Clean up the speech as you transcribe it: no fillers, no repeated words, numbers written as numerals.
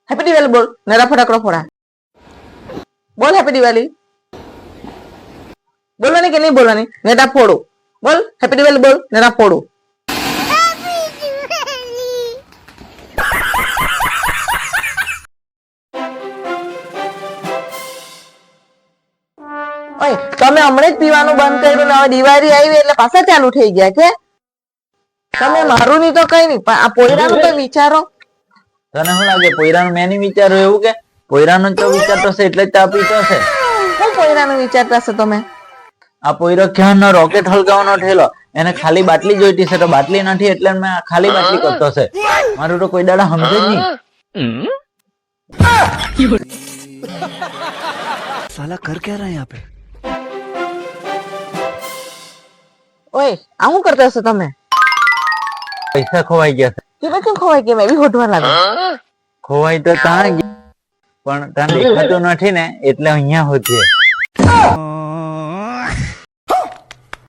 Happy Diwali બોલ નરા ફટાકડો ફોડા બોલ happy Diwali બોલવાની કે નહીં બોલવાની નરા ફોડું બોલ હેપી દિવાળી બોલ નરા ફોડું ઓય તમે હમણાં જ પીવાનું બંધ કર્યું ને હવે દિવાળી આવી એટલે પાછા ચાલુ થઈ ગયા કે તમે મારું નહીં તો કઈ નહીં પણ આ પોયરાનું તો વિચારો. તને શું લાગે પોયરાનું મેં નહીં વિચાર્યું એવું કે પોયરાનો તો વિચારતો છે એટલે જ ચા પીતો છે. શું પોયરાનું વિચારતા છો તમે? આ પોયરો ક્યાંનો રોકેટ હલગાવાનો ઠેલો એને ખાલી બાટલી જોઈતી છે તો બાટલી નથી એટલે મેં ખાલી બાટલી કરતો છે. મારું તો કોઈ દાડા સમજે જ નહીં. साला कर क्या रहा है यहाँ पे? ઓય આ શું કરતા છો તમે? પૈસા ખોવાઈ ગયા છે. કેમ કેમ ખવાય કે મેં બી હોટવા લાગે ખોવાઈ તો ત્યાં ગયા પણ ત્યાં દેખાતું નથી ને એટલે અહીંયા હોતી.